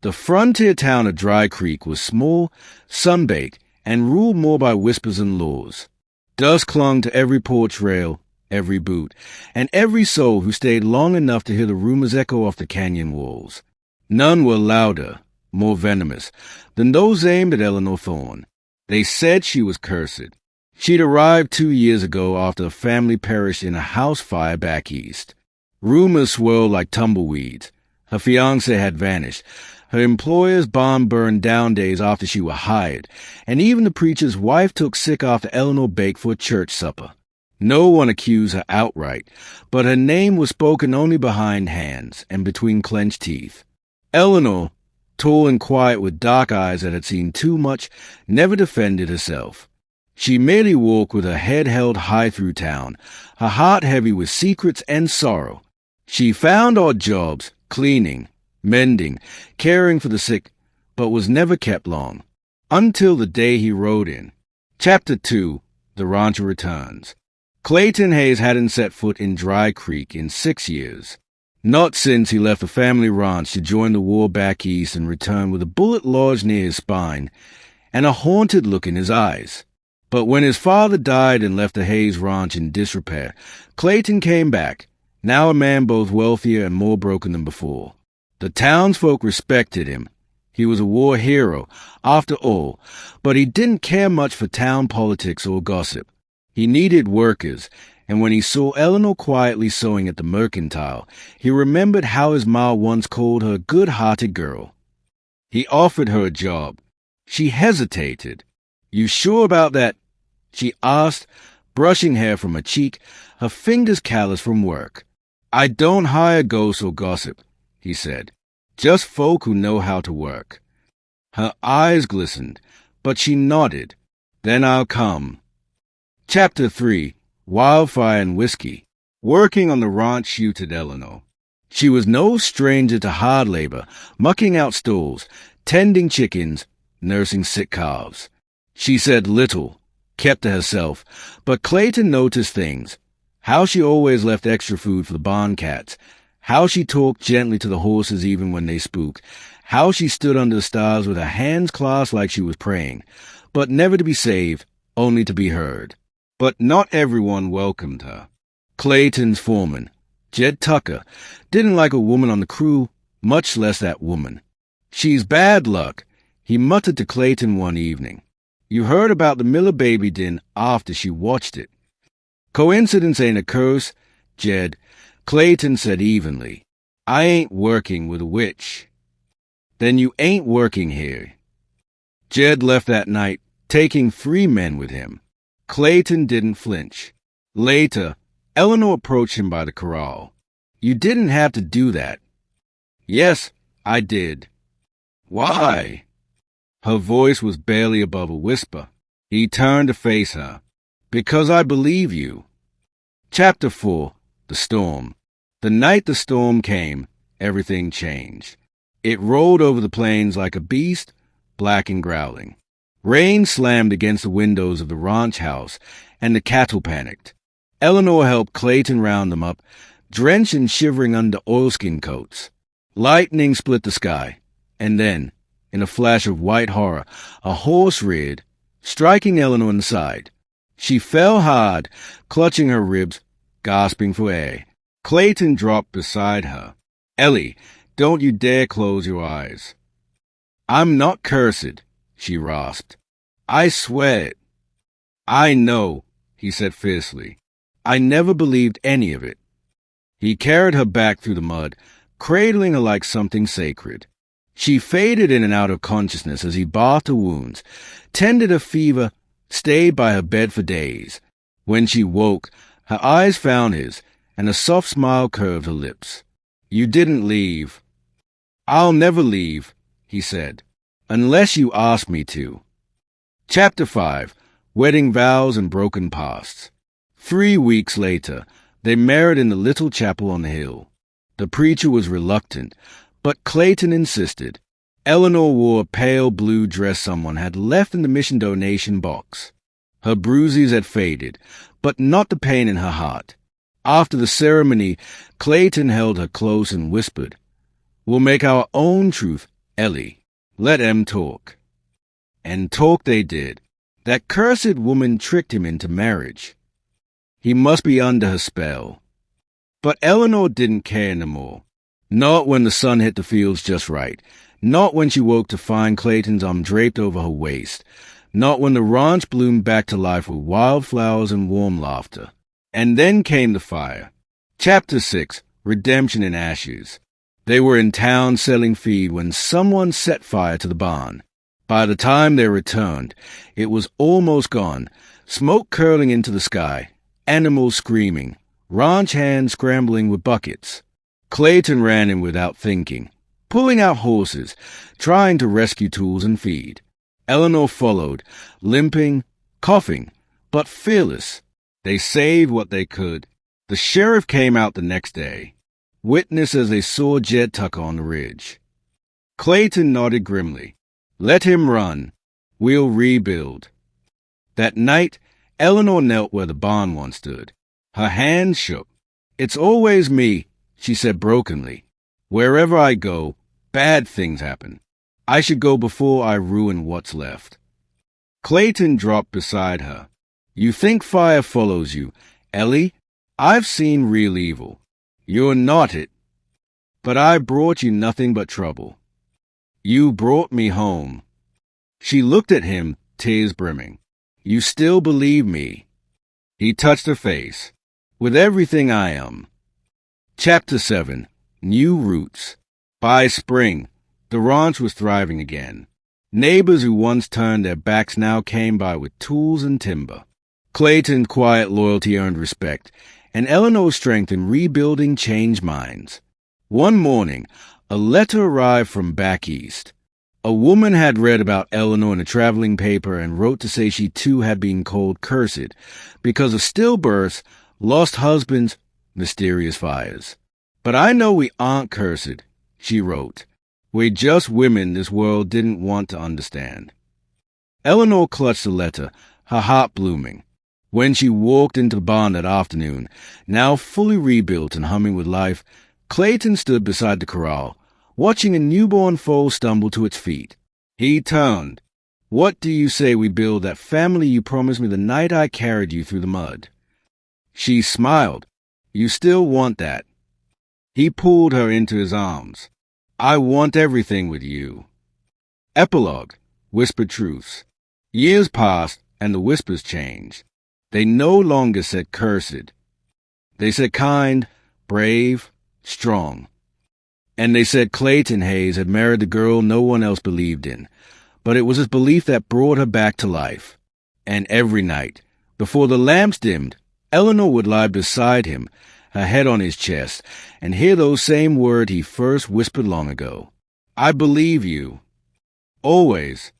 The frontier town of Dry Creek was small, sun-baked, and ruled more by whispers and laws. Dust clung to every porch rail, every boot, and every soul who stayed long enough to hear the rumors echo off the canyon walls. None were louder, more venomous, than those aimed at Eleanor Thorne. They said she was cursed. She'd arrived 2 years ago after a family perished in a house fire back east. Rumors swirled like tumbleweeds. Her fiancé had vanished. Her employer's barn burned down days after she was hired, and even the preacher's wife took sick after Eleanor baked for a church supper. No one accused her outright, but her name was spoken only behind hands and between clenched teeth. Eleanor, tall and quiet with dark eyes that had seen too much, never defended herself. She merely walked with her head held high through town, her heart heavy with secrets and sorrow. She found odd jobs, cleaning, mending, caring for the sick, but was never kept long, until the day he rode in. Chapter 2, The Rancher Returns. Clayton Hayes hadn't set foot in Dry Creek in 6 years. Not since he left the family ranch to join the war back east and return with a bullet lodged near his spine and a haunted look in his eyes. But when his father died and left the Hayes ranch in disrepair, Clayton came back, now a man both wealthier and more broken than before. The townsfolk respected him. He was a war hero, after all, but he didn't care much for town politics or gossip. He needed workers, and when he saw Eleanor quietly sewing at the Mercantile, he remembered how his ma once called her a good-hearted girl. He offered her a job. She hesitated. "You sure about that?" she asked, brushing hair from her cheek, her fingers calloused from work. "I don't hire ghosts or gossip," he said. "Just folk who know how to work." Her eyes glistened, but she nodded. "Then I'll come." Chapter 3, Wildfire and Whiskey. Working on the ranch suited Eleanor. She was no stranger to hard labor, mucking out stalls, tending chickens, nursing sick calves. She said little, kept to herself, but Clayton noticed things. How she always left extra food for the barn cats, how she talked gently to the horses even when they spooked, how she stood under the stars with her hands clasped like she was praying, but never to be saved, only to be heard. But not everyone welcomed her. Clayton's foreman, Jed Tucker, didn't like a woman on the crew, much less that woman. "She's bad luck," he muttered to Clayton one evening. "You heard about the Miller baby din after she watched it." "Coincidence ain't a curse, Jed," Clayton said evenly. "I ain't working with a witch." "Then you ain't working here." Jed left that night, taking 3 men with him. Clayton didn't flinch. Later, Eleanor approached him by the corral. "You didn't have to do that." "Yes, I did." "Why?" Her voice was barely above a whisper. He turned to face her. "Because I believe you." Chapter 4, The Storm. The night the storm came, everything changed. It rolled over the plains like a beast, black and growling. Rain slammed against the windows of the ranch house, and the cattle panicked. Eleanor helped Clayton round them up, drenched and shivering under oilskin coats. Lightning split the sky, and then, in a flash of white horror, a horse reared, striking Eleanor in the side. She fell hard, clutching her ribs, gasping for air. Clayton dropped beside her. "Ellie, don't you dare close your eyes." "I'm not cursed," she rasped. "I swear it." "I know," he said fiercely. "I never believed any of it." He carried her back through the mud, cradling her like something sacred. She faded in and out of consciousness as he bathed her wounds, tended her fever, stayed by her bed for days. When she woke, her eyes found his, and a soft smile curved her lips. "You didn't leave." "I'll never leave," he said, "unless you ask me to." Chapter 5, Wedding Vows and Broken Pasts. 3 weeks later, they married in the little chapel on the hill. The preacher was reluctant, but Clayton insisted. Eleanor wore a pale blue dress someone had left in the mission donation box. Her bruises had faded, but not the pain in her heart. After the ceremony, Clayton held her close and whispered, "We'll make our own truth Ellie, let 'em talk. And talk they did. That cursed woman tricked him into marriage. He must be under her spell. But Eleanor didn't care no more. Not when the sun hit the fields just right. Not when she woke to find Clayton's arm draped over her waist. Not when the ranch bloomed back to life with wildflowers and warm laughter. And then came the fire. Chapter 6, Redemption in Ashes. They were in town selling feed when someone set fire to the barn. By the time they returned, it was almost gone, smoke curling into the sky, animals screaming, ranch hands scrambling with buckets. Clayton ran in without thinking, pulling out horses, trying to rescue tools and feed. Eleanor followed, limping, coughing, but fearless. They saved what they could. The sheriff came out the next day, witness as they saw Jed Tucker on the ridge. Clayton nodded grimly. Let him run. We'll rebuild. That night, Eleanor knelt where the barn once stood. Her hands shook. It's always me, she said brokenly. Wherever I go, bad things happen. I should go before I ruin what's left. Clayton dropped beside her. You think fire follows you, Ellie? I've seen real evil. You're not it. But I brought you nothing but trouble. You brought me home. She looked at him, tears brimming. You still believe me. He touched her face. With everything I am. Chapter 7, New Roots. By spring, the ranch was thriving again. Neighbors who once turned their backs now came by with tools and timber. Clayton's quiet loyalty earned respect, and Eleanor's strength in rebuilding changed minds. One morning, a letter arrived from back east. A woman had read about Eleanor in a traveling paper and wrote to say she too had been called cursed because of stillbirths, lost husbands, mysterious fires. But I know we aren't cursed, she wrote. We're just women this world didn't want to understand. Eleanor clutched the letter, her heart blooming. When she walked into the barn that afternoon, now fully rebuilt and humming with life, Clayton stood beside the corral, watching a newborn foal stumble to its feet. He turned. What do you say we build that family you promised me the night I carried you through the mud? She smiled. You still want that. He pulled her into his arms. I want everything with you. Epilogue, whispered truths. Years passed, and the whispers changed. They no longer said cursed. They said kind, brave, strong. And they said Clayton Hayes had married the girl no one else believed in, but it was his belief that brought her back to life. And every night, before the lamps dimmed, Eleanor would lie beside him, her head on his chest, and hear those same words he first whispered long ago. I believe you. Always.